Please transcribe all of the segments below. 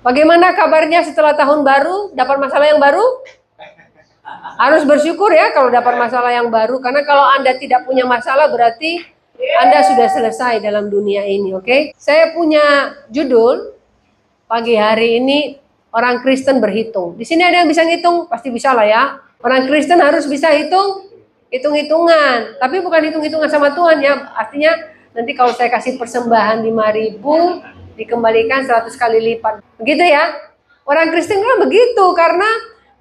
Bagaimana kabarnya setelah tahun baru? Dapat masalah yang baru? Harus bersyukur ya kalau dapat masalah yang baru. Karena kalau Anda tidak punya masalah berarti Anda sudah selesai dalam dunia ini, oke? Saya punya judul pagi hari ini, orang Kristen berhitung. Di sini ada yang bisa ngitung? Pasti bisa lah ya. Orang Kristen harus bisa hitung-hitungan. Tapi bukan hitung-hitungan sama Tuhan ya. Artinya nanti kalau saya kasih persembahan 5.000 dikembalikan 100 kali lipat. Begitu ya. Orang Kristen kan begitu karena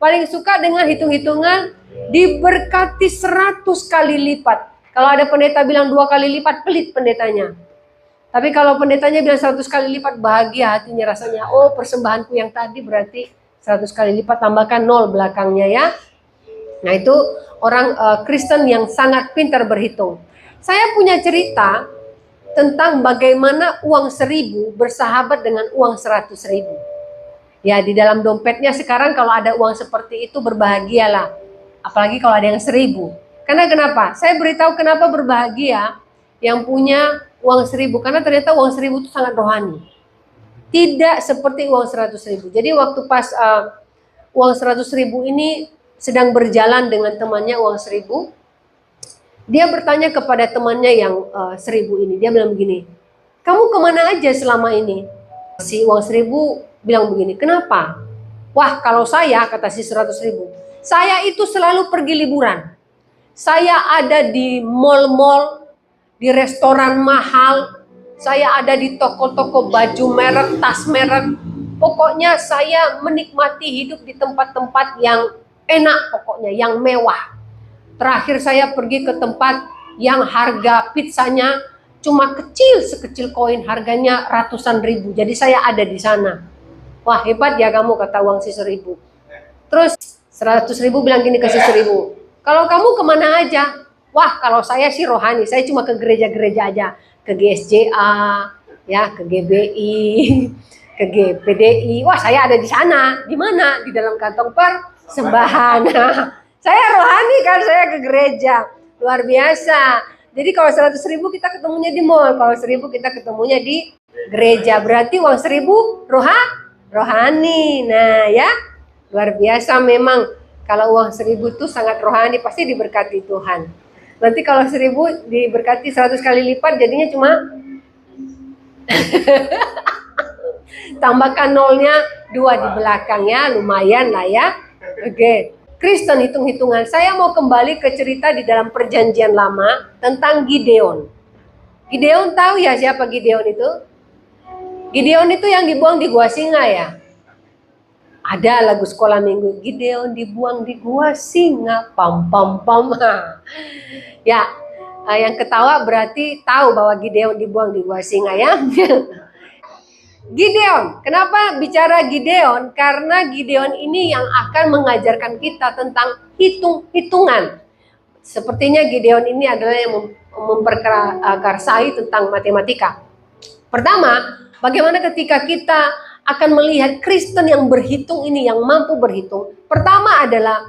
paling suka dengan hitung-hitungan diberkati 100 kali lipat. Kalau ada pendeta bilang 2 kali lipat, pelit pendetanya. Tapi kalau pendetanya bilang 100 kali lipat, bahagia hatinya rasanya. Oh, persembahanku yang tadi berarti 100 kali lipat, tambahkan 0 belakangnya ya. Nah itu orang Kristen yang sangat pintar berhitung. Saya punya cerita tentang bagaimana uang 1.000 bersahabat dengan uang 100.000. Ya di dalam dompetnya sekarang kalau ada uang seperti itu berbahagialah. Apalagi kalau ada yang 1.000. Karena kenapa? Saya beritahu kenapa berbahagia yang punya uang 1.000. Karena ternyata uang 1.000 itu sangat rohani. Tidak seperti uang 100.000. Jadi waktu pas uang 100.000 ini sedang berjalan dengan temannya uang 1.000. Dia bertanya kepada temannya yang 1.000 ini. Dia bilang begini, kamu kemana aja selama ini? Si uang 1.000 bilang begini, kenapa? Wah kalau saya, kata si 100.000, saya itu selalu pergi liburan. Saya ada di mall-mall, di restoran mahal, saya ada di toko-toko baju merek, tas merek. Pokoknya saya menikmati hidup di tempat-tempat yang enak, pokoknya yang mewah. Terakhir saya pergi ke tempat yang harga pizzanya cuma kecil, sekecil koin, harganya ratusan ribu. Jadi saya ada di sana. Wah hebat ya kamu, kata uang si 1.000. Terus 100.000 bilang gini ke si 1.000, kalau kamu kemana aja? Wah kalau saya sih rohani, saya cuma ke gereja-gereja aja, ke GSJA, ya ke GBI, ke GPDI. Wah saya ada di sana. Di mana? Di dalam kantong persembahan. Saya rohani kan, saya ke gereja. Luar biasa. Jadi kalau 100.000 kita ketemunya di mall, kalau 1.000 kita ketemunya di gereja. Berarti uang 1.000 rohani. Nah ya, luar biasa memang. Kalau uang 1.000 itu sangat rohani, pasti diberkati Tuhan. Nanti kalau 1.000 diberkati 100 kali lipat, jadinya cuma tambahkan nolnya 2 di belakang ya, lumayan lah ya. Oke. Kristen hitung-hitungan. Saya mau kembali ke cerita di dalam perjanjian lama tentang Gideon. Gideon tahu ya siapa Gideon itu? Gideon itu yang dibuang di gua singa ya. Ada lagu sekolah minggu, Gideon dibuang di gua singa, pam pam pam. Ya, yang ketawa berarti tahu bahwa Gideon dibuang di gua singa ya. Gideon, kenapa bicara Gideon? Karena Gideon ini yang akan mengajarkan kita tentang hitung-hitungan. Sepertinya Gideon ini adalah yang memperkarsai tentang matematika. Pertama, bagaimana ketika kita akan melihat Kristen yang berhitung ini, yang mampu berhitung. Pertama adalah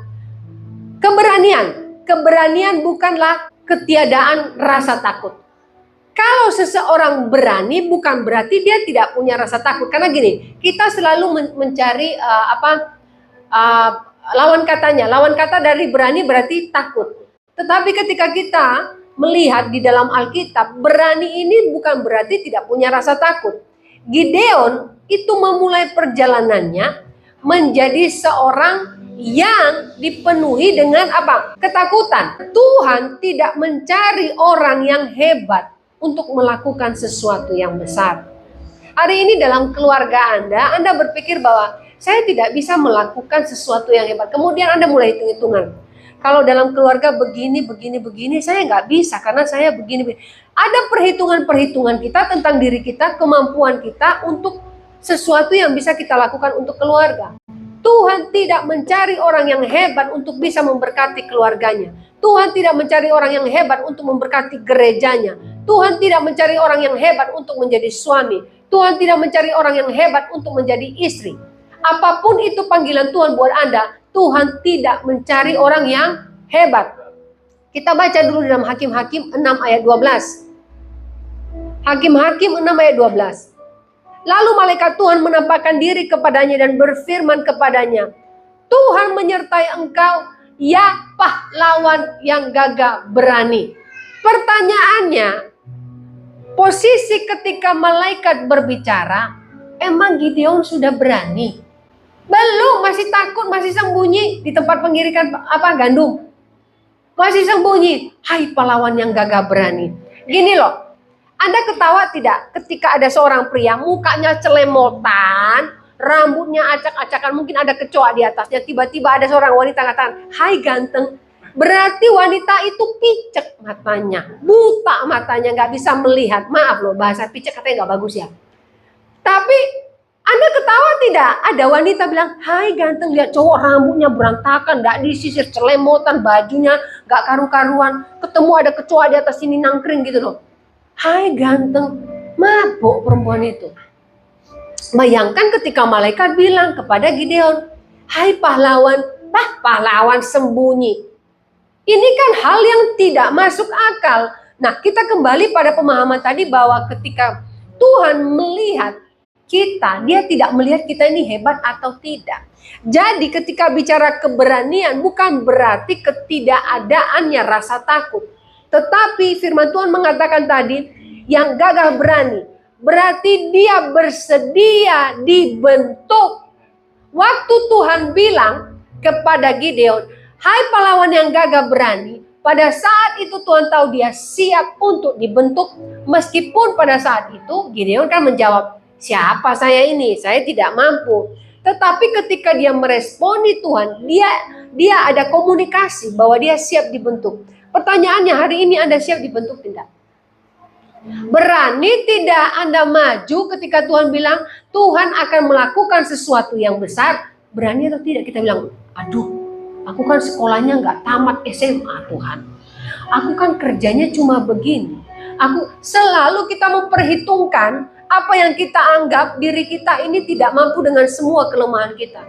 keberanian. Keberanian bukanlah ketiadaan rasa takut. Kalau seseorang berani bukan berarti dia tidak punya rasa takut. Karena gini, kita selalu mencari lawan katanya. Lawan kata dari berani berarti takut. Tetapi ketika kita melihat di dalam Alkitab, berani ini bukan berarti tidak punya rasa takut. Gideon itu memulai perjalanannya menjadi seorang yang dipenuhi dengan apa? Ketakutan. Tuhan tidak mencari orang yang hebat untuk melakukan sesuatu yang besar. Hari ini dalam keluarga Anda berpikir bahwa saya tidak bisa melakukan sesuatu yang hebat. Kemudian Anda mulai hitung-hitungan. Kalau dalam keluarga begini, saya nggak bisa karena saya begini. Ada perhitungan-perhitungan kita tentang diri kita, kemampuan kita untuk sesuatu yang bisa kita lakukan untuk keluarga. Tuhan tidak mencari orang yang hebat untuk bisa memberkati keluarganya. Tuhan tidak mencari orang yang hebat untuk memberkati gerejanya. Tuhan tidak mencari orang yang hebat untuk menjadi suami. Tuhan tidak mencari orang yang hebat untuk menjadi istri. Apapun itu panggilan Tuhan buat Anda, Tuhan tidak mencari orang yang hebat. Kita baca dulu dalam Hakim-Hakim 6 ayat 12. Hakim-Hakim 6 ayat 12. Lalu malaikat Tuhan menampakkan diri kepadanya dan berfirman kepadanya, Tuhan menyertai engkau, ya pahlawan yang gagah berani. Pertanyaannya, posisi ketika malaikat berbicara, emang Gideon sudah berani? Belum, masih takut, masih sembunyi di tempat pengirikan gandum. Masih sembunyi. Hai pahlawan yang gagah berani. Gini loh, Anda ketawa tidak ketika ada seorang pria mukanya celemotan, rambutnya acak-acakan, mungkin ada kecoa di atasnya, tiba-tiba ada seorang wanita katakan, hai ganteng. Berarti wanita itu picek matanya, buta matanya, nggak bisa melihat. Maaf loh, bahasa picek katanya nggak bagus ya. Tapi Anda ketawa tidak? Ada wanita bilang, hai ganteng, lihat cowok rambutnya berantakan, nggak disisir, celemotan, bajunya nggak karu-karuan. Ketemu ada kecoa di atas sini nangkring gitu loh. Hai ganteng, mabuk perempuan itu. Bayangkan ketika malaikat bilang kepada Gideon, hai pahlawan, pahlawan sembunyi. Ini kan hal yang tidak masuk akal. Nah, kita kembali pada pemahaman tadi bahwa ketika Tuhan melihat kita, dia tidak melihat kita ini hebat atau tidak. Jadi ketika bicara keberanian bukan berarti ketidakadaannya rasa takut. Tetapi firman Tuhan mengatakan tadi, yang gagah berani, berarti dia bersedia dibentuk. Waktu Tuhan bilang kepada Gideon, hai pahlawan yang gagah berani, pada saat itu Tuhan tahu dia siap untuk dibentuk. Meskipun pada saat itu Gideon kan menjawab, siapa saya ini? Saya tidak mampu. Tetapi ketika dia meresponi Tuhan, dia ada komunikasi bahwa dia siap dibentuk. Pertanyaannya, hari ini Anda siap dibentuk tidak? Berani tidak Anda maju ketika Tuhan bilang Tuhan akan melakukan sesuatu yang besar? Berani atau tidak? Kita bilang, aduh, aku kan sekolahnya nggak tamat SMA Tuhan. Aku kan kerjanya cuma begini. Selalu kita memperhitungkan apa yang kita anggap diri kita ini tidak mampu dengan semua kelemahan kita.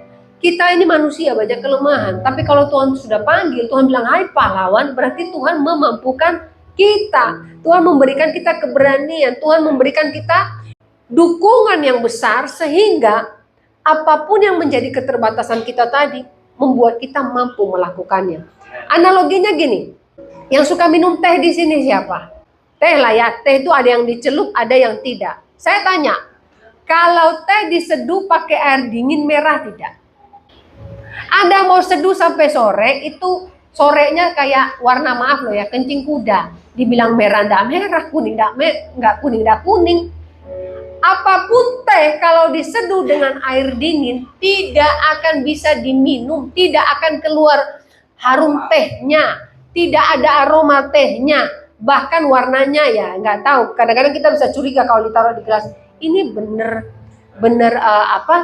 Kita ini manusia banyak kelemahan. Tapi kalau Tuhan sudah panggil, Tuhan bilang, hai pahlawan, berarti Tuhan memampukan kita. Tuhan memberikan kita keberanian. Tuhan memberikan kita dukungan yang besar sehingga apapun yang menjadi keterbatasan kita tadi membuat kita mampu melakukannya. Analoginya gini, yang suka minum teh di sini siapa? Teh lah ya, teh itu ada yang dicelup, ada yang tidak. Saya tanya, kalau teh diseduh pakai air dingin merah tidak? Anda mau seduh sampai sore, itu sorenya kayak warna, maaf loh ya, kencing kuda. Dibilang merah enggak merah, kuning enggak kuning. Apapun teh kalau diseduh dengan air dingin tidak akan bisa diminum, tidak akan keluar harum tehnya, tidak ada aroma tehnya, bahkan warnanya ya nggak tahu. Kadang-kadang kita bisa curiga kalau ditaruh di gelas, ini bener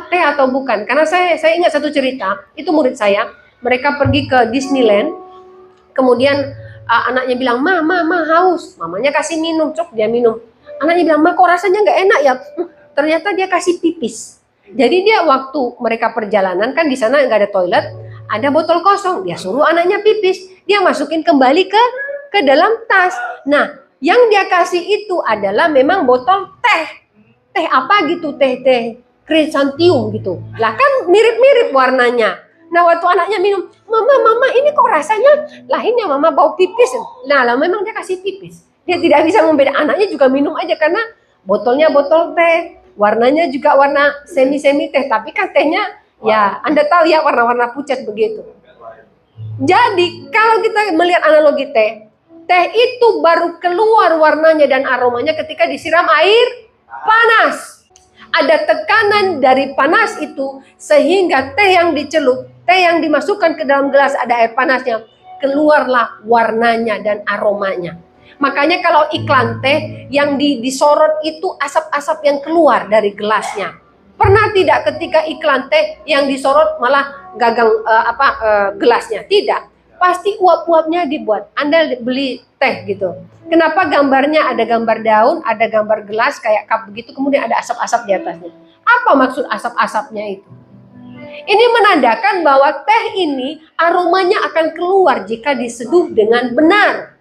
teh atau bukan? Karena saya ingat satu cerita, itu murid saya, mereka pergi ke Disneyland, kemudian anaknya bilang, ma haus, mamanya kasih minum, cok dia minum. Anaknya bilang, ma kok rasanya nggak enak ya? Ternyata dia kasih pipis. Jadi dia waktu mereka perjalanan kan di sana nggak ada toilet, ada botol kosong, dia suruh anaknya pipis, dia masukin kembali ke dalam tas. Nah, yang dia kasih itu adalah memang botol teh. Teh apa gitu, teh krisantium gitu. Lah kan mirip-mirip warnanya. Nah waktu anaknya minum, mama ini kok rasanya lahirnya mama bau pipis. Nah lah memang dia kasih pipis. Dia tidak bisa membedakan, anaknya juga minum aja karena botolnya botol teh. Warnanya juga warna semi-semi teh. Tapi kan tehnya ya Anda tahu ya warna-warna pucat begitu. Jadi kalau kita melihat analogi teh itu baru keluar warnanya dan aromanya ketika disiram air panas. Ada tekanan dari panas itu sehingga teh yang dicelup, teh yang dimasukkan ke dalam gelas ada air panasnya, keluarlah warnanya dan aromanya. Makanya kalau iklan teh yang disorot itu asap-asap yang keluar dari gelasnya. Pernah tidak ketika iklan teh yang disorot malah gagang gelasnya? Tidak. Pasti uap-uapnya dibuat. Anda beli teh gitu. Kenapa gambarnya ada gambar daun, ada gambar gelas kayak cup begitu, kemudian ada asap-asap di atasnya? Apa maksud asap-asapnya itu? Ini menandakan bahwa teh ini aromanya akan keluar jika diseduh dengan benar.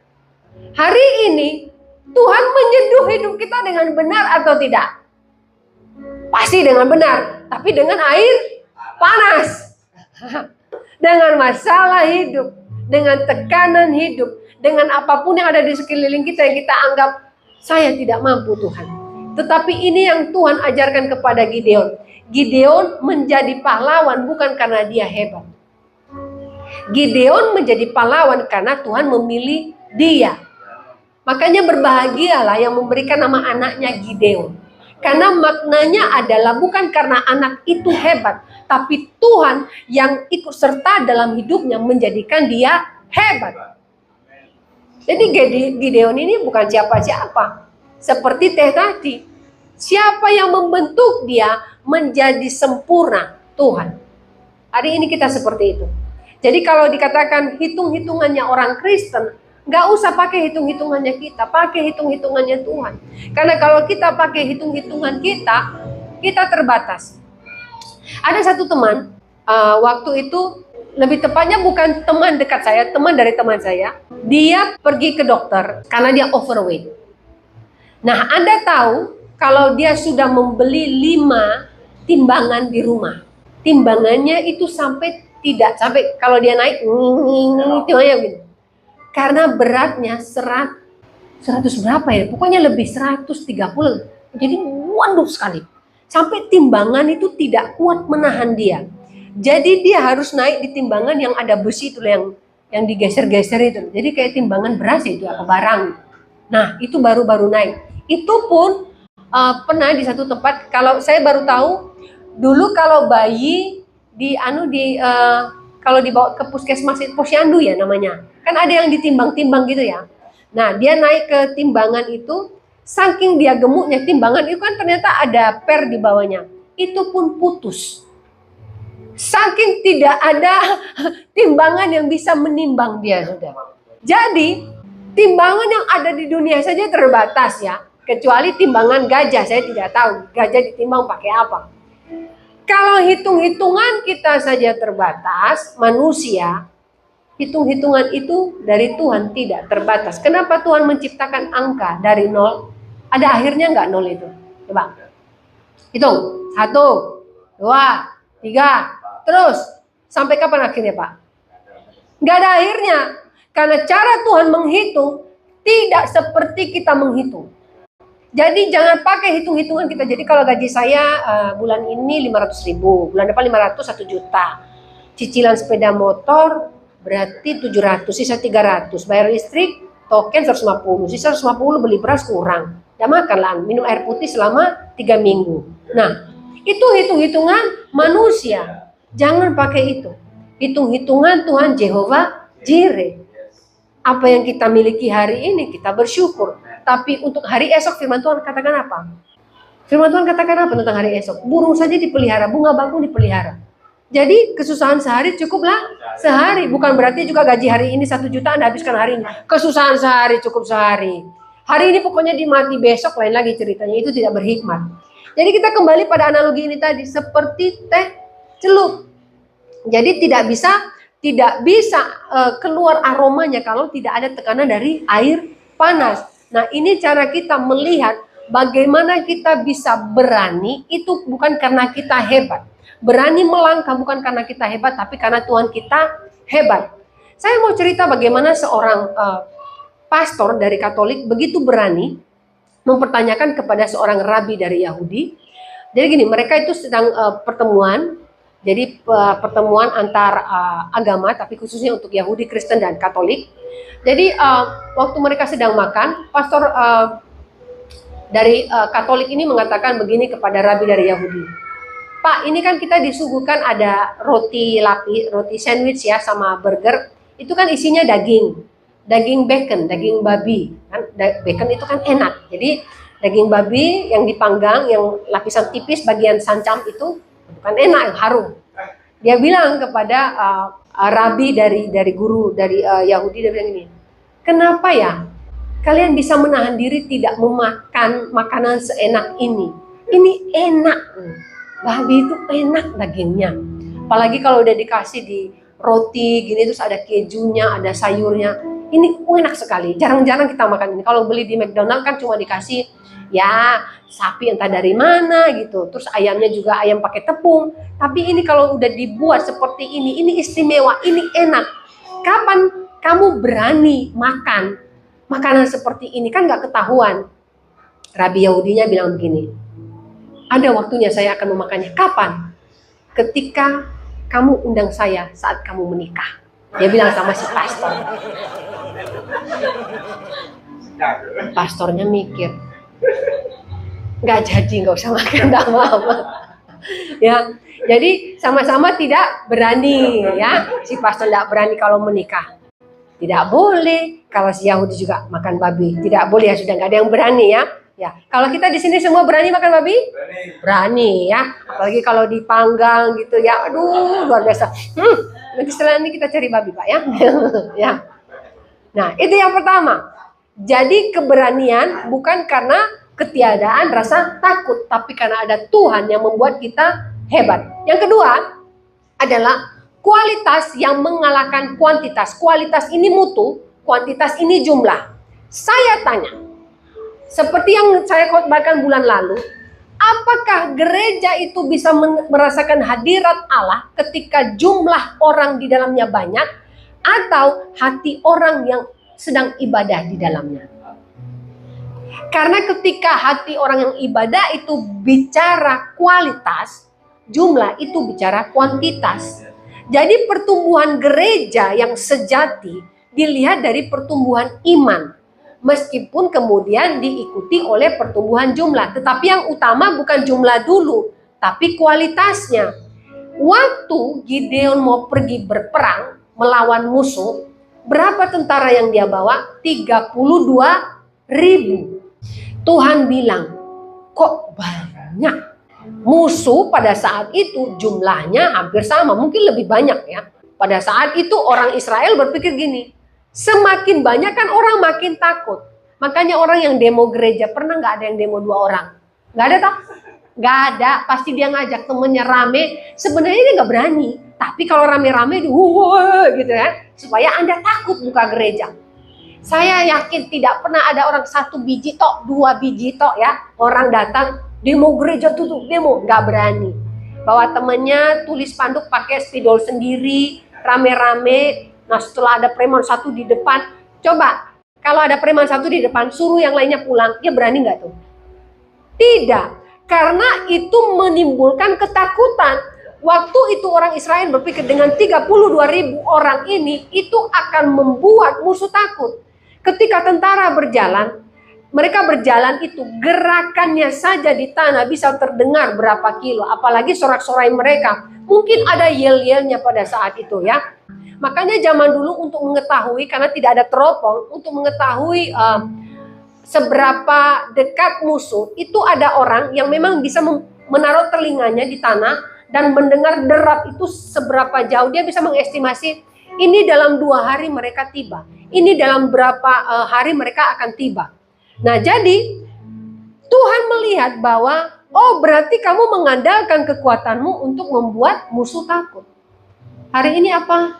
Hari ini Tuhan menyeduh hidup kita dengan benar atau tidak? Pasti dengan benar, tapi dengan air panas. Dengan masalah hidup, dengan tekanan hidup, dengan apapun yang ada di sekeliling kita yang kita anggap saya tidak mampu Tuhan. Tetapi ini yang Tuhan ajarkan kepada Gideon. Gideon menjadi pahlawan bukan karena dia hebat. Gideon menjadi pahlawan karena Tuhan memilih dia. Makanya berbahagialah yang memberikan nama anaknya Gideon. Karena maknanya adalah bukan karena anak itu hebat, tapi Tuhan yang ikut serta dalam hidupnya menjadikan dia hebat. Jadi Gideon ini bukan siapa-siapa. Seperti teh tadi. Siapa yang membentuk dia menjadi sempurna? Tuhan. Hari ini kita seperti itu. Jadi kalau dikatakan hitung-hitungannya orang Kristen, nggak usah pakai hitung-hitungannya kita, pakai hitung-hitungannya Tuhan. Karena kalau kita pakai hitung-hitungan kita, kita terbatas. Ada satu teman, waktu itu lebih tepatnya bukan teman dekat saya, teman dari teman saya. Dia pergi ke dokter karena dia overweight. Nah, Anda tahu kalau dia sudah membeli 5 timbangan di rumah. Timbangannya itu sampai kalau dia naik, timbangannya gitu. Karena beratnya 100 berapa ya? Pokoknya lebih 130. Jadi waduh sekali. Sampai timbangan itu tidak kuat menahan dia. Jadi dia harus naik di timbangan yang ada besi itu yang digeser-geser itu. Jadi kayak timbangan beras itu apa barang. Nah, itu baru naik. Itu pun pernah di satu tempat, kalau saya baru tahu dulu kalau bayi kalau dibawa ke puskesmas itu posyandu ya namanya. Kan ada yang ditimbang-timbang gitu ya. Nah, dia naik ke timbangan itu, saking dia gemuknya timbangan itu kan ternyata ada per di bawahnya. Itu pun putus. Saking tidak ada timbangan yang bisa menimbang dia sudah. Jadi, timbangan yang ada di dunia saja terbatas ya. Kecuali timbangan gajah, saya tidak tahu gajah ditimbang pakai apa. Kalau hitung-hitungan kita saja terbatas, manusia, hitung-hitungan itu dari Tuhan tidak terbatas. Kenapa Tuhan menciptakan angka dari 0? Ada akhirnya nggak 0 itu? Coba. Hitung. 1, 2, 3. Terus. Sampai kapan akhirnya, Pak? Nggak ada akhirnya. Karena cara Tuhan menghitung tidak seperti kita menghitung. Jadi jangan pakai hitung-hitungan kita. Jadi kalau gaji saya bulan ini 500.000, bulan depan 500, 1 juta. Cicilan sepeda motor berarti 700, sisa 300. Bayar listrik, token 150, sisa 150 beli beras kurang. Tidak makan lah, minum air putih selama 3 minggu. Nah, itu hitung-hitungan manusia. Jangan pakai itu. Hitung-hitungan Tuhan Jehovah Jireh. Apa yang kita miliki hari ini kita bersyukur. Tapi untuk hari esok firman Tuhan katakan apa? Firman Tuhan katakan apa tentang hari esok? Burung saja dipelihara, bunga bakung dipelihara. Jadi kesusahan sehari cukuplah sehari. Bukan berarti juga gaji hari ini 1 juta Anda habiskan hari ini. Kesusahan sehari cukup sehari. Hari ini pokoknya dimati, besok lain lagi ceritanya. Itu tidak berhikmat. Jadi kita kembali pada analogi ini tadi. Seperti teh celup. Jadi tidak bisa keluar aromanya kalau tidak ada tekanan dari air panas. Nah, ini cara kita melihat bagaimana kita bisa berani, itu bukan karena kita hebat. Berani melangkah bukan karena kita hebat, tapi karena Tuhan kita hebat. Saya mau cerita bagaimana seorang pastor dari Katolik begitu berani mempertanyakan kepada seorang rabi dari Yahudi. Jadi gini, mereka itu sedang pertemuan. Jadi pertemuan antar agama, tapi khususnya untuk Yahudi, Kristen, dan Katolik. Jadi waktu mereka sedang makan, pastor dari Katolik ini mengatakan begini kepada rabi dari Yahudi. Pak, ini kan kita disuguhkan ada roti lapis, roti sandwich ya, sama burger. Itu kan isinya daging bacon, daging babi. Kan bacon itu kan enak. Jadi daging babi yang dipanggang, yang lapisan tipis bagian sancam itu bukan enak, harum. Dia bilang kepada rabi dari guru dari Yahudi, dia bilang ini, kenapa ya kalian bisa menahan diri tidak memakan makanan seenak ini? Ini enak, babi itu enak dagingnya. Apalagi kalau udah dikasih di roti gini terus ada kejunya, ada sayurnya, Ini enak sekali, jarang-jarang kita makan ini. Kalau beli di McDonald kan cuma dikasih ya sapi entah dari mana gitu. Terus ayamnya juga ayam pakai tepung. Tapi ini kalau udah dibuat seperti ini istimewa, ini enak. Kapan kamu berani makan makanan seperti ini? Kan nggak ketahuan. Rabi Yahudinya bilang begini, ada waktunya saya akan memakannya. Kapan? Ketika kamu undang saya saat kamu menikah. Dia bilang sama si pastor. Pastornya mikir, nggak jadi, nggak usah makan, nggak apa-apa. Ya, jadi sama-sama tidak berani, ya. Si pastor tidak berani kalau menikah. Tidak boleh. Kalau si Yahudi juga makan babi, tidak boleh, ya sudah nggak ada yang berani, ya. Ya, kalau kita di sini semua berani makan babi? Berani, ya. Apalagi kalau dipanggang gitu, ya. Aduh, luar biasa. Nanti setelah ini kita cari babi, Pak, ya. Ya. Nah, itu yang pertama. Jadi keberanian bukan karena ketiadaan rasa takut, tapi karena ada Tuhan yang membuat kita hebat. Yang kedua adalah kualitas yang mengalahkan kuantitas. Kualitas ini mutu, kuantitas ini jumlah. Saya tanya, seperti yang saya khotbahkan bulan lalu, apakah gereja itu bisa merasakan hadirat Allah ketika jumlah orang di dalamnya banyak, atau hati orang yang sedang ibadah di dalamnya? Karena ketika hati orang yang ibadah itu bicara kualitas, jumlah itu bicara kuantitas. Jadi pertumbuhan gereja yang sejati dilihat dari pertumbuhan iman. Meskipun kemudian diikuti oleh pertumbuhan jumlah. Tetapi yang utama bukan jumlah dulu, tapi kualitasnya. Waktu Gideon mau pergi berperang melawan musuh, berapa tentara yang dia bawa? 32.000. Tuhan bilang, kok banyak? Musuh pada saat itu jumlahnya hampir sama, mungkin lebih banyak, ya. Pada saat itu orang Israel berpikir gini, semakin banyak kan orang makin takut. Makanya orang yang demo gereja, pernah nggak ada yang demo 2 orang? Nggak ada tak? Nggak ada, pasti dia ngajak temennya rame. Sebenarnya dia nggak berani, tapi kalau rame-rame gitu, ya, supaya Anda takut buka gereja. Saya yakin tidak pernah ada orang 1 biji tok, 2 biji tok, ya, orang datang demo gereja, tutup demo, nggak berani. Bawa temennya, tulis spanduk pakai spidol sendiri, rame-rame. Nah, setelah ada preman 1 di depan, coba kalau ada preman 1 di depan, suruh yang lainnya pulang, dia berani nggak tuh? Tidak, karena itu menimbulkan ketakutan. Waktu itu orang Israel berpikir dengan 32.000 orang ini, itu akan membuat musuh takut. Ketika tentara berjalan, mereka berjalan itu gerakannya saja di tanah bisa terdengar berapa kilo, apalagi sorak-sorai mereka. Mungkin ada yel-yelnya pada saat itu, ya. Makanya zaman dulu untuk mengetahui, karena tidak ada teropong, untuk mengetahui seberapa dekat musuh, itu ada orang yang memang bisa menaruh telinganya di tanah dan mendengar derap itu seberapa jauh. Dia bisa mengestimasi, ini dalam 2 hari mereka tiba, ini dalam berapa hari mereka akan tiba. Nah, jadi Tuhan melihat bahwa, oh, berarti kamu mengandalkan kekuatanmu untuk membuat musuh takut. Hari ini apa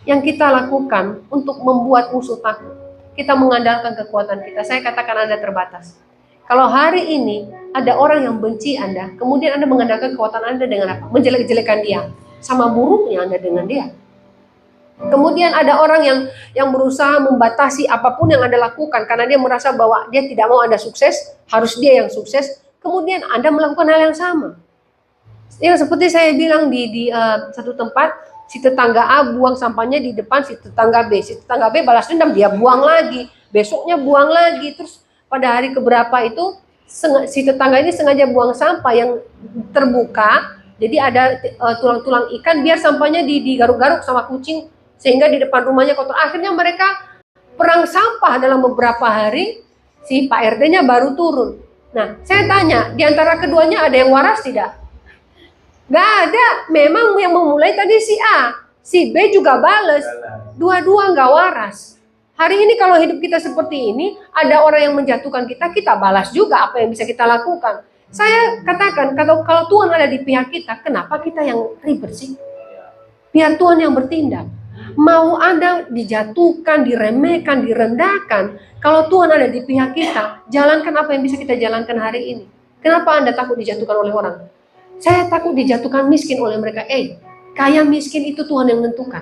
yang kita lakukan untuk membuat musuh takut? Kita mengandalkan kekuatan kita. Saya katakan Anda terbatas. Kalau hari ini ada orang yang benci Anda, kemudian Anda mengandalkan kekuatan Anda dengan apa? Menjelek-jelekan dia. Sama buruknya Anda dengan dia. Kemudian ada orang yang berusaha membatasi apapun yang Anda lakukan karena dia merasa bahwa dia tidak mau Anda sukses, harus dia yang sukses. Kemudian Anda melakukan hal yang sama. Ya, seperti saya bilang di satu tempat, si tetangga A buang sampahnya di depan si tetangga B. Si tetangga B balas dendam, dia buang lagi. Besoknya buang lagi. Terus pada hari keberapa itu si tetangga ini sengaja buang sampah yang terbuka. Jadi ada tulang-tulang ikan biar sampahnya digaruk-garuk sama kucing. Sehingga di depan rumahnya kotor. Akhirnya mereka perang sampah dalam beberapa hari. Si Pak RT-nya baru turun. Nah, saya tanya, di antara keduanya ada yang waras tidak? Gak ada. Memang yang memulai tadi si A. Si B juga bales. Dua-dua gak waras. Hari ini kalau hidup kita seperti ini, ada orang yang menjatuhkan kita, kita balas juga apa yang bisa kita lakukan. Saya katakan, kalau Tuhan ada di pihak kita, kenapa kita yang ribet sih? Biar Tuhan yang bertindak. Mau Anda dijatuhkan, diremehkan, direndahkan, kalau Tuhan ada di pihak kita, jalankan apa yang bisa kita jalankan hari ini. Kenapa Anda takut dijatuhkan oleh orang? Saya takut dijatuhkan miskin oleh mereka. Kaya miskin itu Tuhan yang menentukan.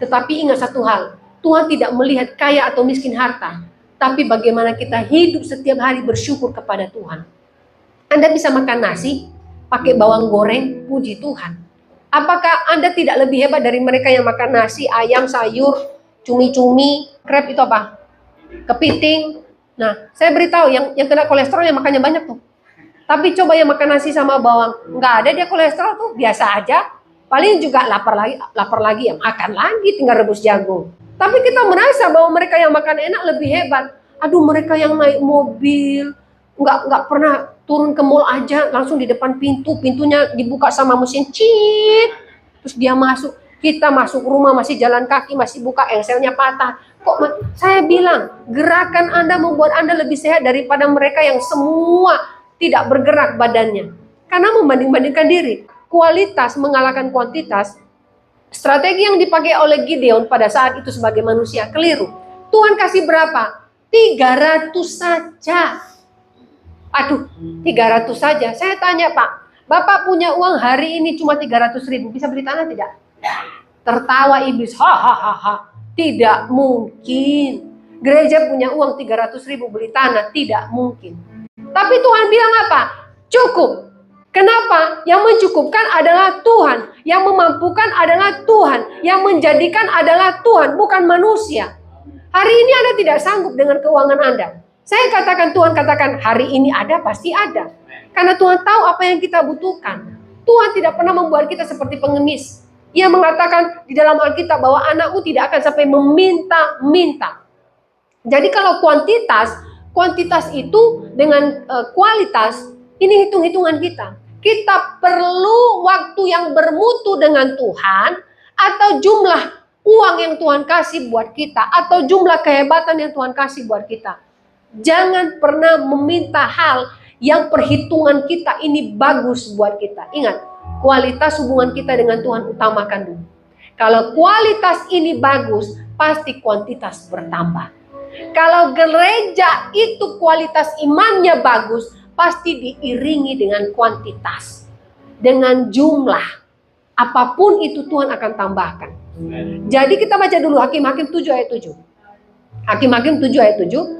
Tetapi ingat satu hal, Tuhan tidak melihat kaya atau miskin harta, tapi bagaimana kita hidup setiap hari bersyukur kepada Tuhan. Anda bisa makan nasi, pakai bawang goreng, puji Tuhan. Apakah Anda tidak lebih hebat dari mereka yang makan nasi, ayam, sayur, cumi-cumi, krep itu apa? Kepiting. Nah, saya beritahu yang kena kolesterol yang makannya banyak tuh. Tapi coba yang makan nasi sama bawang, nggak ada dia kolesterol tuh, biasa aja. Paling juga lapar lagi ya makan lagi, tinggal rebus jagung. Tapi kita merasa bahwa mereka yang makan enak lebih hebat. Aduh, mereka yang naik mobil, nggak pernah turun ke mall aja, langsung di depan pintunya dibuka sama mesin cit, terus dia masuk. Kita masuk rumah masih jalan kaki, masih buka, engselnya patah. Saya bilang, gerakan Anda membuat Anda lebih sehat daripada mereka yang semua tidak bergerak badannya. Karena membanding-bandingkan diri, kualitas mengalahkan kuantitas. Strategi yang dipakai oleh Gideon pada saat itu sebagai manusia keliru. Tuhan kasih berapa? 300 saja. Aduh, 300 saja. Saya tanya, Pak, Bapak punya uang hari ini cuma 300.000, bisa beli tanah tidak? Tertawa iblis, hahaha. Tidak mungkin. Gereja punya uang 300.000 beli tanah, tidak mungkin. Tapi Tuhan bilang apa? Cukup. Kenapa? Yang mencukupkan adalah Tuhan. Yang memampukan adalah Tuhan. Yang menjadikan adalah Tuhan, bukan manusia. Hari ini Anda tidak sanggup dengan keuangan Anda. Saya katakan, Tuhan katakan, hari ini ada, pasti ada. Karena Tuhan tahu apa yang kita butuhkan. Tuhan tidak pernah membuat kita seperti pengemis. Ia mengatakan di dalam Alkitab bahwa anakku tidak akan sampai meminta-minta. Jadi kalau kuantitas itu dengan kualitas, ini hitung-hitungan kita. Kita perlu waktu yang bermutu dengan Tuhan, atau jumlah uang yang Tuhan kasih buat kita, atau jumlah kehebatan yang Tuhan kasih buat kita. Jangan pernah meminta hal yang perhitungan kita ini bagus buat kita. Ingat, kualitas hubungan kita dengan Tuhan utamakan dulu. Kalau kualitas ini bagus, pasti kuantitas bertambah. Kalau gereja itu kualitas imannya bagus, pasti diiringi dengan kuantitas. Dengan jumlah. Apapun itu Tuhan akan tambahkan. Jadi kita baca dulu Hakim-Hakim 7 ayat 7. Hakim-Hakim 7 ayat 7.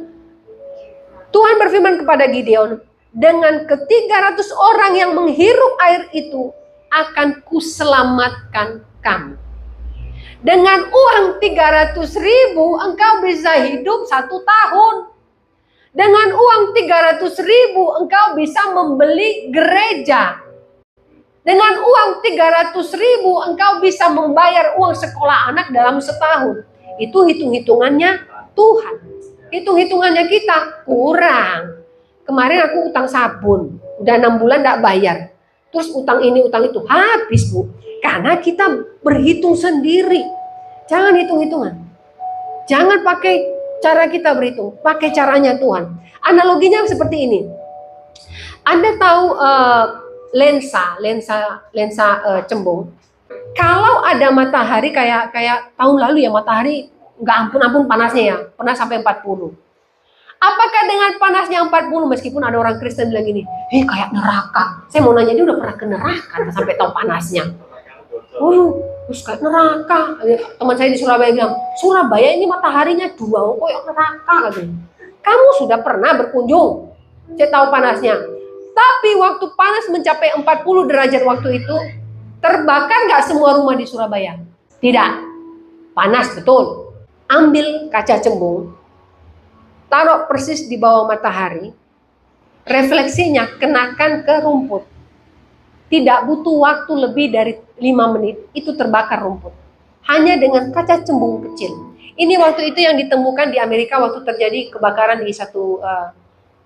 Tuhan berfirman kepada Gideon, dengan ke-300 orang yang menghirup air itu, akan kuselamatkan kamu. Dengan uang 300.000, engkau bisa hidup 1 tahun. Dengan uang 300.000, engkau bisa membeli gereja. Dengan uang 300.000, engkau bisa membayar uang sekolah anak dalam setahun. Itu hitung-hitungannya Tuhan. Hitung-hitungannya kita kurang. Kemarin aku utang sabun, udah 6 bulan gak bayar. Terus utang ini, utang itu, habis Bu. Karena kita berhitung sendiri. Jangan hitung-hitungan. Jangan pakai cara kita berhitung, pakai caranya Tuhan. Analoginya seperti ini. Anda tahu lensa cembung. Kalau ada matahari kayak tahun lalu ya, matahari nggak ampun-ampun panasnya ya, pernah sampai 40. Apakah dengan panasnya 40, meskipun ada orang Kristen bilang gini, kayak neraka. Saya mau nanya, dia udah pernah ke neraka sampai tahu panasnya? Terus kayak neraka. Teman saya di Surabaya bilang, Surabaya ini mataharinya 2, kok neraka katanya. Kamu sudah pernah berkunjung? Saya tahu panasnya. Tapi waktu panas mencapai 40 derajat waktu itu, terbakar nggak semua rumah di Surabaya? Tidak. Panas betul. Ambil kaca cembung, taruh persis di bawah matahari, refleksinya kenakan ke rumput. Tidak butuh waktu lebih dari 5 menit, itu terbakar rumput. Hanya dengan kaca cembung kecil. Ini waktu itu yang ditemukan di Amerika waktu terjadi kebakaran di satu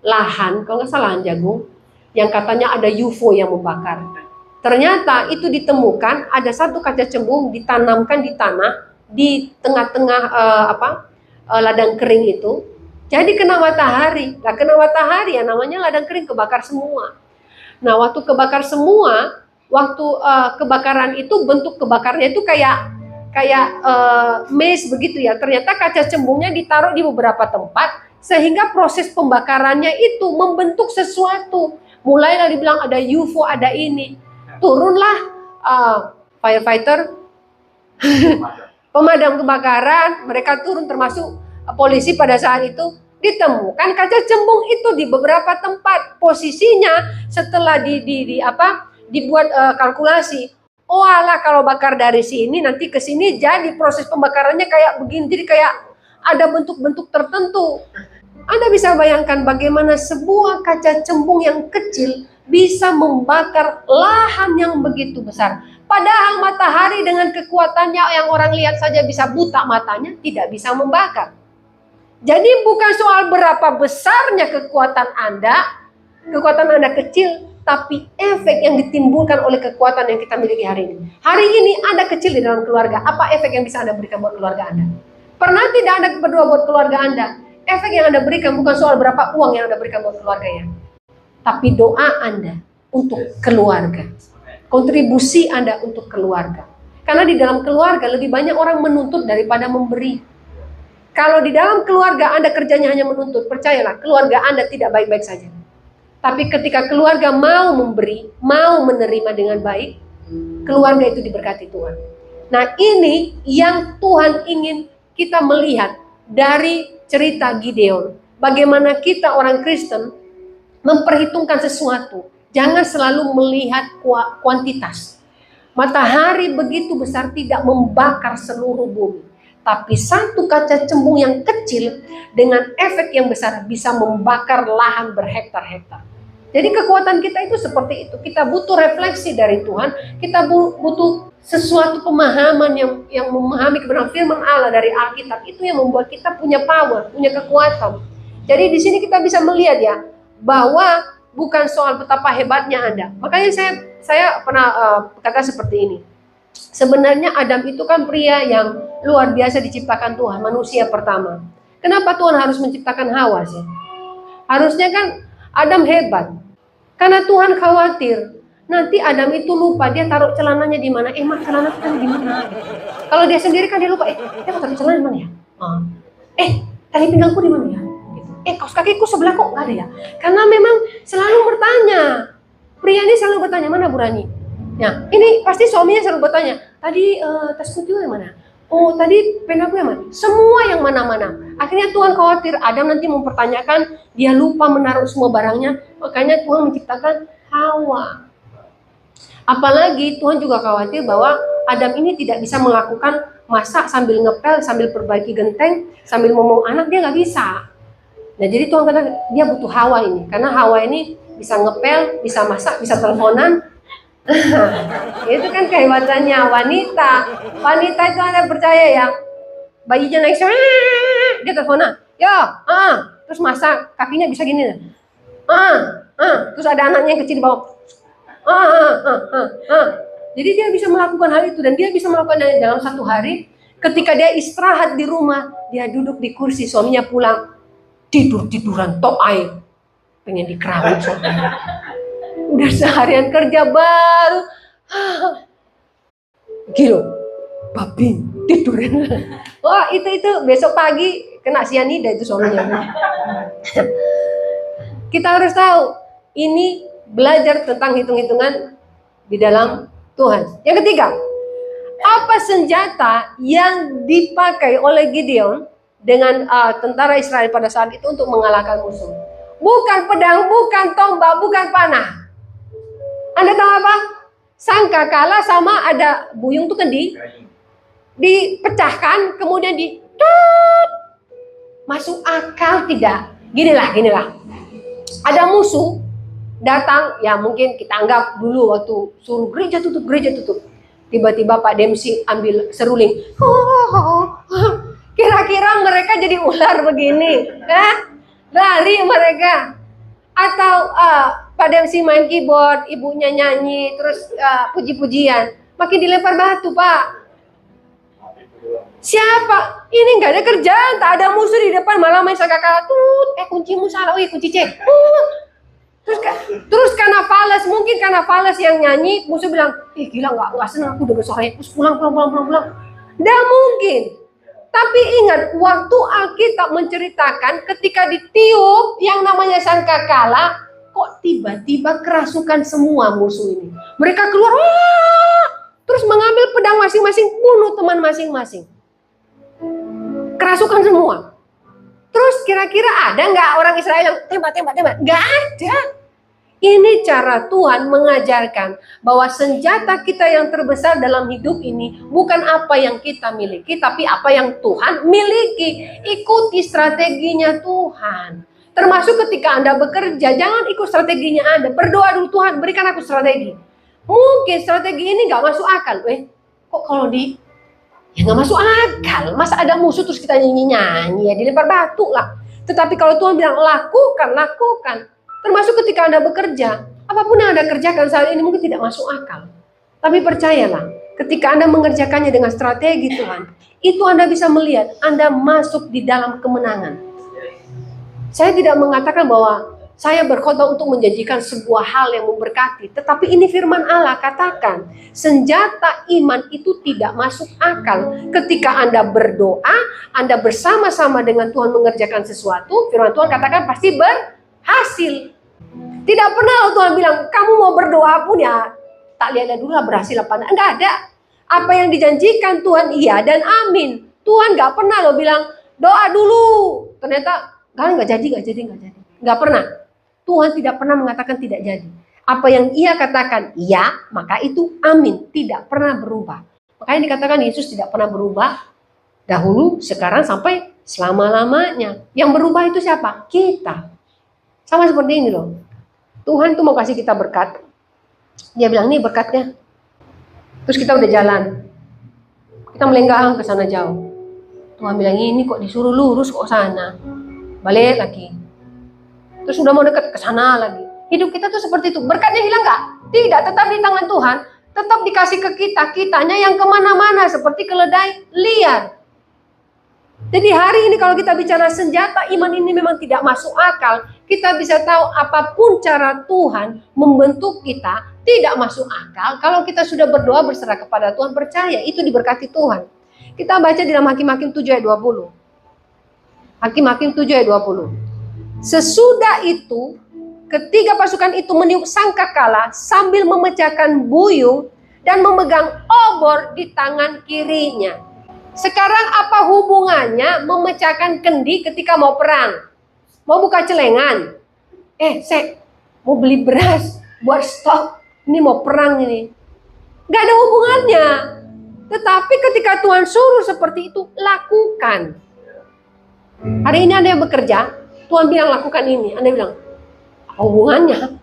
lahan, kalau nggak salah lahan jagung, yang katanya ada UFO yang membakar. Ternyata itu ditemukan ada satu kaca cembung ditanamkan di tanah, di tengah-tengah ladang kering itu. Jadi kena matahari. Nah, kena matahari ya namanya ladang kering kebakar semua. Nah, waktu kebakar semua, waktu kebakaran itu bentuk kebakarnya itu kayak maze begitu ya. Ternyata kaca cembungnya ditaruh di beberapa tempat sehingga proses pembakarannya itu membentuk sesuatu. Mulailah dibilang ada UFO, ada ini. Turunlah firefighter, pemadam kebakaran, mereka turun termasuk polisi pada saat itu. Ditemukan kaca cembung itu di beberapa tempat. Posisinya setelah dibuat kalkulasi. Oh alah, kalau bakar dari sini nanti ke sini jadi proses pembakarannya kayak begini. Jadi kayak ada bentuk-bentuk tertentu. Anda bisa bayangkan bagaimana sebuah kaca cembung yang kecil bisa membakar lahan yang begitu besar. Padahal matahari dengan kekuatannya yang orang lihat saja bisa buta matanya, tidak bisa membakar. Jadi bukan soal berapa besarnya kekuatan Anda kecil, tapi efek yang ditimbulkan oleh kekuatan yang kita miliki hari ini. Hari ini Anda kecil di dalam keluarga, apa efek yang bisa Anda berikan buat keluarga Anda? Pernah tidak Anda berdoa buat keluarga Anda? Efek yang Anda berikan bukan soal berapa uang yang Anda berikan buat keluarganya, tapi doa Anda untuk keluarga. Kontribusi Anda untuk keluarga. Karena di dalam keluarga lebih banyak orang menuntut daripada memberi. Kalau di dalam keluarga Anda kerjanya hanya menuntut, percayalah keluarga Anda tidak baik-baik saja. Tapi ketika keluarga mau memberi, mau menerima dengan baik, keluarga itu diberkati Tuhan. Nah ini yang Tuhan ingin kita melihat dari cerita Gideon. Bagaimana kita orang Kristen memperhitungkan sesuatu. Jangan selalu melihat kuantitas. Matahari begitu besar tidak membakar seluruh bumi. Tapi satu kaca cembung yang kecil dengan efek yang besar bisa membakar lahan berhektar-hektar. Jadi kekuatan kita itu seperti itu. Kita butuh refleksi dari Tuhan. Kita butuh sesuatu pemahaman yang memahami kebenaran firman Allah dari Alkitab. Itu yang membuat kita punya power, punya kekuatan. Jadi di sini kita bisa melihat ya bahwa bukan soal betapa hebatnya Anda. Makanya saya pernah kata seperti ini. Sebenarnya Adam itu kan pria yang luar biasa diciptakan Tuhan, manusia pertama. Kenapa Tuhan harus menciptakan Hawa sih? Harusnya kan Adam hebat. Karena Tuhan khawatir nanti Adam itu lupa dia taruh celananya di mana. Mak celana kan di mana? Kalau dia sendiri kan dia lupa. Dia taruh celana di mana ya? Tali pinggangku di mana ya? Kaos kakiku sebelah kok nggak ada ya? Karena memang selalu bertanya. Pria ini selalu bertanya, mana Bu Rani? Nah, ini pasti suaminya selalu bertanya, tadi tas putih yang mana? Oh, tadi pengaku yang mana? Semua yang mana-mana. Akhirnya Tuhan khawatir Adam nanti mempertanyakan, dia lupa menaruh semua barangnya, makanya Tuhan menciptakan Hawa. Apalagi Tuhan juga khawatir bahwa Adam ini tidak bisa melakukan masak sambil ngepel, sambil perbaiki genteng, sambil ngomong anak, dia nggak bisa. Nah, jadi Tuhan kata dia butuh Hawa ini, karena Hawa ini bisa ngepel, bisa masak, bisa teleponan. Itu kan kehebatannya wanita. Wanita itu Anda percaya ya, bayinya naik dia teleponan, terus masak, kakinya bisa gini, terus ada anaknya yang kecil di bawah, jadi dia bisa melakukan hal itu dan dia bisa melakukan dalam satu hari. Ketika dia istirahat di rumah, dia duduk di kursi, suaminya pulang tiduran tok air, pengen dikerawat suaminya. Udah seharian kerja baru, gila, babi tidurin. Wah itu besok pagi kena sianida itu suaminya. Kita harus tahu ini belajar tentang hitung-hitungan di dalam Tuhan. Yang ketiga, apa senjata yang dipakai oleh Gideon dengan tentara Israel pada saat itu untuk mengalahkan musuh? Bukan pedang, bukan tombak, bukan panah. Anda tahu apa? Sangka kalah sama ada buyung tuh kan dipecahkan, kemudian masuk akal tidak? Ginilah. Ada musuh datang, ya mungkin kita anggap dulu waktu suruh gereja tutup. Tiba-tiba Pak Demsi ambil seruling. Kira-kira mereka jadi ular begini, lari mereka. Atau Pak Demsi main keyboard, ibunya nyanyi, terus puji-pujian, makin dilempar batu, Pak. Siapa? Ini nggak ada kerjaan, tak ada musuh di depan, malah main sagakala. Kuncimu salah, kunci cek. Terus karena Fales yang nyanyi, musuh bilang, gila nggak seneng aku udah sore, terus pulang. Tidak mungkin. Tapi ingat, waktu Alkitab menceritakan ketika ditiup yang namanya sangkakala, kok tiba-tiba kerasukan semua musuh ini. Mereka keluar, wah, terus mengambil pedang masing-masing, bunuh teman masing-masing. Kerasukan semua. Terus kira-kira ada nggak orang Israel yang tembak? Nggak ada. Ini cara Tuhan mengajarkan bahwa senjata kita yang terbesar dalam hidup ini bukan apa yang kita miliki, tapi apa yang Tuhan miliki. Ikuti strateginya Tuhan. Termasuk ketika Anda bekerja, jangan ikut strateginya Anda. Berdoa dulu, Tuhan berikan aku strategi. Mungkin strategi ini nggak masuk akal. Kok kalau ya nggak masuk akal. Masa ada musuh terus kita nyanyi-nyanyi, ya dilempar batu lah. Tetapi kalau Tuhan bilang lakukan. Termasuk ketika Anda bekerja, apapun yang Anda kerjakan saat ini mungkin tidak masuk akal. Tapi percayalah, ketika Anda mengerjakannya dengan strategi Tuhan, itu Anda bisa melihat Anda masuk di dalam kemenangan. Saya tidak mengatakan bahwa saya berkhotbah untuk menjanjikan sebuah hal yang memberkati. Tetapi ini firman Allah katakan, senjata iman itu tidak masuk akal. Ketika Anda berdoa, Anda bersama-sama dengan Tuhan mengerjakan sesuatu, firman Tuhan katakan pasti berhasil. Tidak pernah Tuhan bilang, kamu mau berdoa pun ya, tak lihat dulu lah berhasil apa enggak. Enggak ada. Apa yang dijanjikan Tuhan iya dan amin. Tuhan gak pernah loh bilang, doa dulu. Ternyata enggak jadi. Enggak pernah. Tuhan tidak pernah mengatakan tidak jadi. Apa yang ia katakan iya, maka itu amin. Tidak pernah berubah. Makanya dikatakan Yesus tidak pernah berubah. Dahulu, sekarang, sampai selama-lamanya. Yang berubah itu siapa? Kita. Sama seperti ini loh. Tuhan tuh mau kasih kita berkat. Dia bilang, nih berkatnya. Terus kita udah jalan. Kita melenggang ke sana jauh. Tuhan bilang, ini kok disuruh lurus kok sana. Balik lagi. Terus udah mau dekat ke sana lagi. Hidup kita tuh seperti itu. Berkatnya hilang nggak? Tidak, tetap di tangan Tuhan. Tetap dikasih ke kita. Kitanya yang kemana-mana seperti keledai liar. Jadi hari ini kalau kita bicara senjata iman ini memang tidak masuk akal. Kita bisa tahu apapun cara Tuhan membentuk kita tidak masuk akal. Kalau kita sudah berdoa berserah kepada Tuhan, percaya itu diberkati Tuhan. Kita baca di dalam Hakim-Hakim 7 ayat 20. Hakim-Hakim 7 ayat 20. Sesudah itu, ketiga pasukan itu meniup sangkakala sambil memecahkan buyung dan memegang obor di tangan kirinya. Sekarang apa hubungannya memecahkan kendi ketika mau perang? Mau buka celengan? Saya mau beli beras buat stok. Ini mau perang ini. Gak ada hubungannya. Tetapi ketika Tuhan suruh seperti itu, lakukan. Hari ini Anda yang bekerja, Tuhan bilang lakukan ini. Anda bilang, apa hubungannya?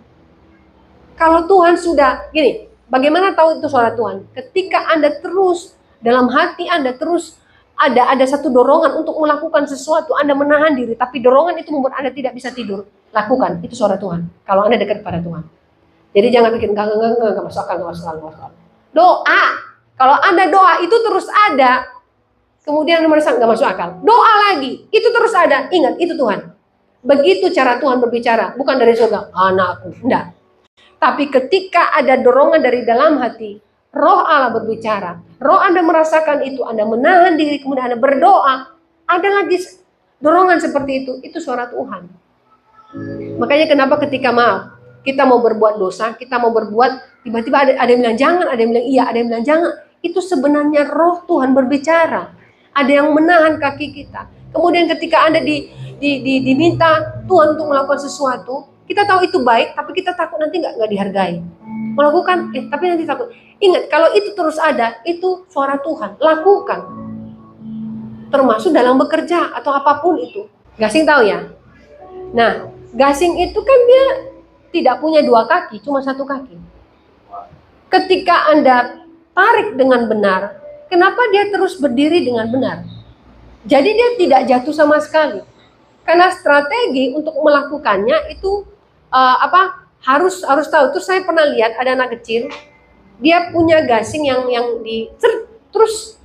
Kalau Tuhan sudah, gini, bagaimana tahu itu suara Tuhan? Ketika Anda terus, dalam hati Anda terus ada satu dorongan untuk melakukan sesuatu, Anda menahan diri, tapi dorongan itu membuat Anda tidak bisa tidur. Lakukan, itu suara Tuhan. Kalau Anda dekat pada Tuhan. Jadi jangan bikin enggak masuk akal. Doa. Kalau Anda doa itu terus ada. Kemudian Anda merasa enggak masuk akal. Doa lagi, itu terus ada. Ingat, itu Tuhan. Begitu cara Tuhan berbicara, bukan dari surga, anakku, enggak. Tapi ketika ada dorongan dari dalam hati, Roh Allah berbicara, roh Anda merasakan itu, Anda menahan diri, kemudian Anda berdoa, ada lagi dorongan seperti itu suara Tuhan. Makanya kenapa ketika kita mau berbuat dosa, kita mau berbuat, tiba-tiba ada yang bilang jangan, ada yang bilang iya, ada yang bilang jangan. Itu sebenarnya roh Tuhan berbicara. Ada yang menahan kaki kita. Kemudian ketika Anda diminta Tuhan untuk melakukan sesuatu, kita tahu itu baik, tapi kita takut nanti nggak dihargai. Melakukan, tapi nanti takut. Ingat, kalau itu terus ada, itu suara Tuhan. Lakukan. Termasuk dalam bekerja atau apapun itu. Gasing tahu ya? Nah, gasing itu kan dia tidak punya dua kaki, cuma satu kaki. Ketika Anda tarik dengan benar, kenapa dia terus berdiri dengan benar? Jadi dia tidak jatuh sama sekali. Karena strategi untuk melakukannya itu harus tahu. Terus saya pernah lihat ada anak kecil, dia punya gasing yang terus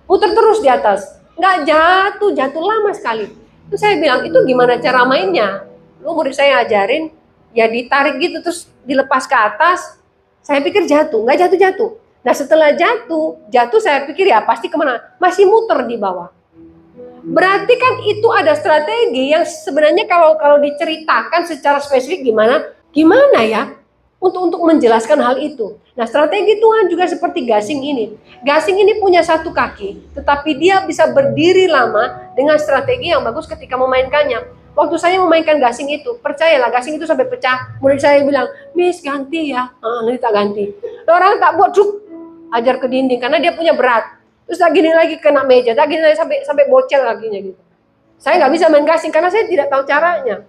putar terus di atas, nggak jatuh lama sekali. Terus saya bilang, itu gimana cara mainnya? Lu murid saya ajarin, ya ditarik gitu terus dilepas ke atas. Saya pikir jatuh, nggak jatuh. Nah setelah jatuh saya pikir ya pasti kemana? Masih muter di bawah. Berarti kan itu ada strategi yang sebenarnya kalau diceritakan secara spesifik gimana ya untuk menjelaskan hal itu. Nah strategi Tuhan juga seperti gasing ini. Gasing ini punya satu kaki, tetapi dia bisa berdiri lama dengan strategi yang bagus ketika memainkannya. Waktu saya memainkan gasing itu, percayalah gasing itu sampai pecah. Murid saya bilang, Miss ganti ya, nanti tak ganti. Orang tak buat truk, ajar ke dinding karena dia punya berat. Terus tak gini lagi kena meja, tak gini lagi sampai bocel laginya gitu. Saya nggak bisa main gasing karena saya tidak tahu caranya.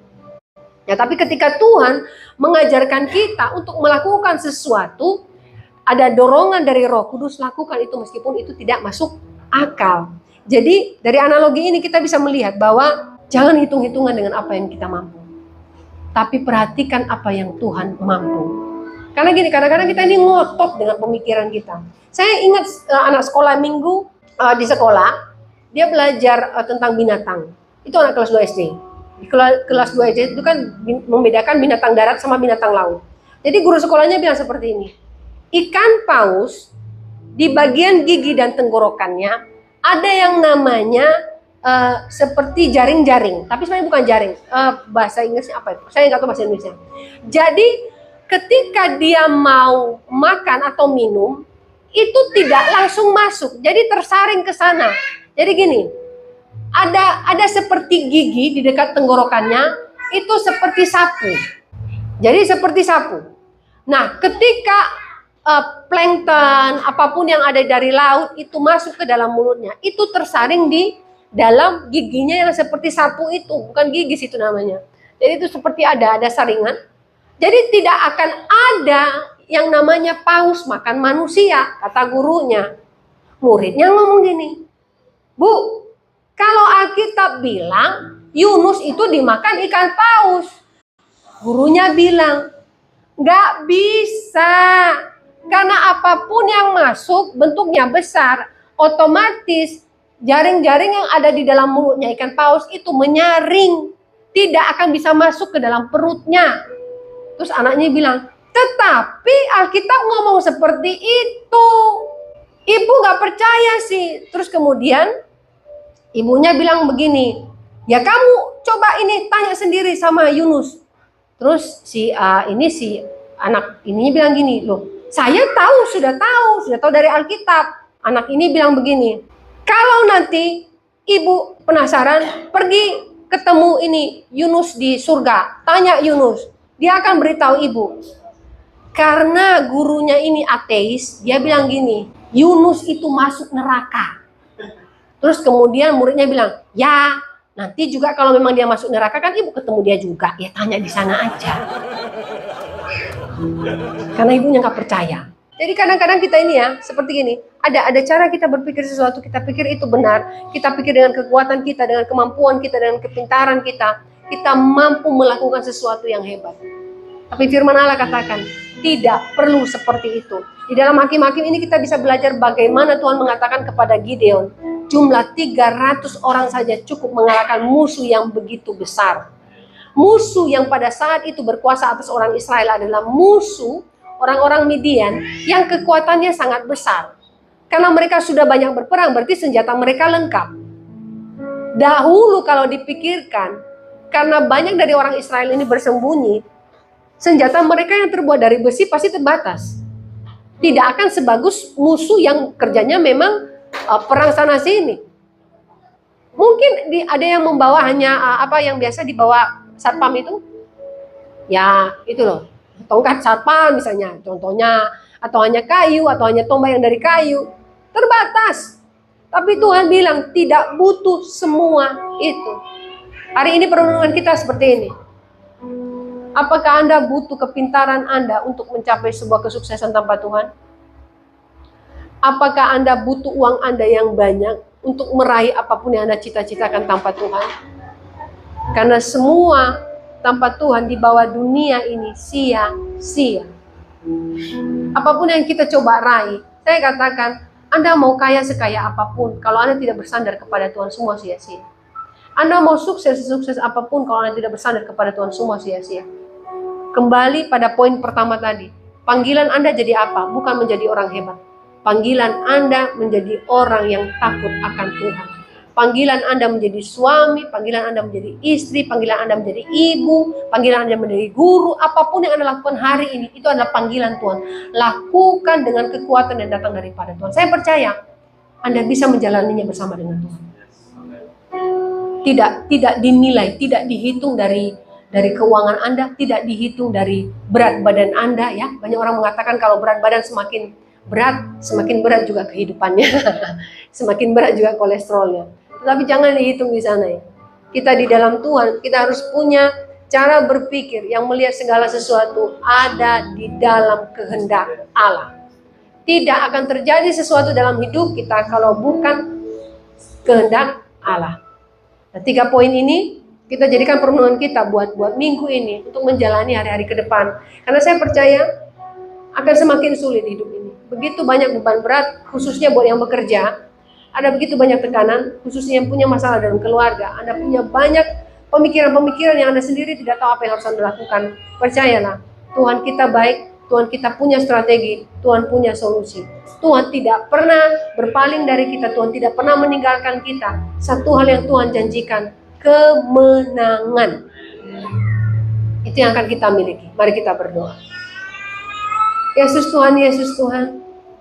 Ya tapi ketika Tuhan mengajarkan kita untuk melakukan sesuatu, ada dorongan dari Roh Kudus, lakukan itu meskipun itu tidak masuk akal. Jadi dari analogi ini kita bisa melihat bahwa jangan hitung-hitungan dengan apa yang kita mampu, tapi perhatikan apa yang Tuhan mampu. Karena gini, kadang-kadang kita ini ngotot dengan pemikiran kita. Saya ingat anak sekolah minggu di sekolah, dia belajar tentang binatang. Itu anak kelas 2 SD. Di kelas 2 SD itu kan membedakan binatang darat sama binatang laut. Jadi guru sekolahnya bilang seperti ini. Ikan paus di bagian gigi dan tenggorokannya ada yang namanya seperti jaring-jaring, tapi sebenarnya bukan jaring. Bahasa Inggrisnya apa itu? Saya nggak tahu bahasa Inggrisnya. Jadi ketika dia mau makan atau minum, itu tidak langsung masuk, jadi tersaring ke sana. Jadi gini, ada seperti gigi di dekat tenggorokannya, itu seperti sapu. Jadi seperti sapu. Nah, ketika plankton apapun yang ada dari laut itu masuk ke dalam mulutnya, itu tersaring di dalam giginya yang seperti sapu itu, bukan gigi itu namanya. Jadi itu seperti ada saringan. Jadi tidak akan ada yang namanya paus makan manusia, kata gurunya. Muridnya ngomong gini, Bu, kalau Alkitab bilang Yunus itu dimakan ikan paus. Gurunya bilang, nggak bisa. Karena apapun yang masuk bentuknya besar, otomatis jaring-jaring yang ada di dalam mulutnya ikan paus itu menyaring, tidak akan bisa masuk ke dalam perutnya. Terus anaknya bilang, tetapi Alkitab ngomong seperti itu. Ibu gak percaya sih. Terus kemudian ibunya bilang begini, ya kamu coba ini tanya sendiri sama Yunus. Terus si anak ini bilang gini, loh saya sudah tahu dari Alkitab. Anak ini bilang begini, kalau nanti ibu penasaran, pergi ketemu ini Yunus di surga, tanya Yunus, dia akan beritahu ibu. Karena gurunya ini ateis, dia bilang gini, Yunus itu masuk neraka. Terus kemudian muridnya bilang, ya nanti juga kalau memang dia masuk neraka kan ibu ketemu dia juga, ya tanya di sana aja. Karena ibunya nggak percaya. Jadi kadang-kadang kita ini ya seperti ini, ada cara kita berpikir sesuatu, kita pikir itu benar, kita pikir dengan kekuatan kita, dengan kemampuan kita, dengan kepintaran kita mampu melakukan sesuatu yang hebat. Tapi firman Allah katakan, tidak perlu seperti itu. Di dalam Hakim-Hakim ini kita bisa belajar bagaimana Tuhan mengatakan kepada Gideon, jumlah 300 orang saja cukup mengalahkan musuh yang begitu besar. Musuh yang pada saat itu berkuasa atas orang Israel adalah musuh orang-orang Midian yang kekuatannya sangat besar. Karena mereka sudah banyak berperang, berarti senjata mereka lengkap. Dahulu kalau dipikirkan, karena banyak dari orang Israel ini bersembunyi, senjata mereka yang terbuat dari besi pasti terbatas. Tidak akan sebagus musuh yang kerjanya memang perang sana sini. Mungkin ada yang membawa hanya apa yang biasa dibawa satpam itu. Ya, itu loh. Tongkat satpam misalnya, contohnya, atau hanya kayu, atau hanya tombak yang dari kayu, terbatas. Tapi Tuhan bilang tidak butuh semua itu. Hari ini perenungan kita seperti ini. Apakah Anda butuh kepintaran Anda untuk mencapai sebuah kesuksesan tanpa Tuhan? Apakah Anda butuh uang Anda yang banyak untuk meraih apapun yang Anda cita-citakan tanpa Tuhan? Karena semua tanpa Tuhan di bawah dunia ini sia-sia. Apapun yang kita coba raih, saya katakan, Anda mau kaya sekaya apapun, kalau Anda tidak bersandar kepada Tuhan, semua sia-sia. Anda mau sukses apapun, kalau Anda tidak bersandar kepada Tuhan, semua sia-sia. Kembali pada poin pertama tadi, panggilan Anda jadi apa? Bukan menjadi orang hebat. Panggilan Anda menjadi orang yang takut akan Tuhan. Panggilan Anda menjadi suami, panggilan Anda menjadi istri, panggilan Anda menjadi ibu, panggilan Anda menjadi guru, apapun yang Anda lakukan hari ini, itu adalah panggilan Tuhan. Lakukan dengan kekuatan yang datang daripada Tuhan. Saya percaya Anda bisa menjalaninya bersama dengan Tuhan. Tidak dinilai, tidak dihitung dari keuangan Anda, tidak dihitung dari berat badan Anda, ya. Banyak orang mengatakan kalau berat badan semakin berat juga kehidupannya. Semakin berat juga kolesterolnya. Tetapi jangan dihitung di sana, ya. Kita di dalam Tuhan, kita harus punya cara berpikir yang melihat segala sesuatu ada di dalam kehendak Allah. Tidak akan terjadi sesuatu dalam hidup kita kalau bukan kehendak Allah. Nah, 3 poin ini kita jadikan perenungan kita buat minggu ini untuk menjalani hari-hari ke depan. Karena saya percaya akan semakin sulit hidup ini. Begitu banyak beban berat, khususnya buat yang bekerja. Ada begitu banyak tekanan, khususnya yang punya masalah dalam keluarga. Anda punya banyak pemikiran-pemikiran yang Anda sendiri tidak tahu apa yang harus Anda lakukan. Percayalah, Tuhan kita baik, Tuhan kita punya strategi, Tuhan punya solusi. Tuhan tidak pernah berpaling dari kita, Tuhan tidak pernah meninggalkan kita. Satu hal yang Tuhan janjikan, kemenangan. Itu yang akan kita miliki. Mari kita berdoa. Yesus Tuhan, Yesus Tuhan.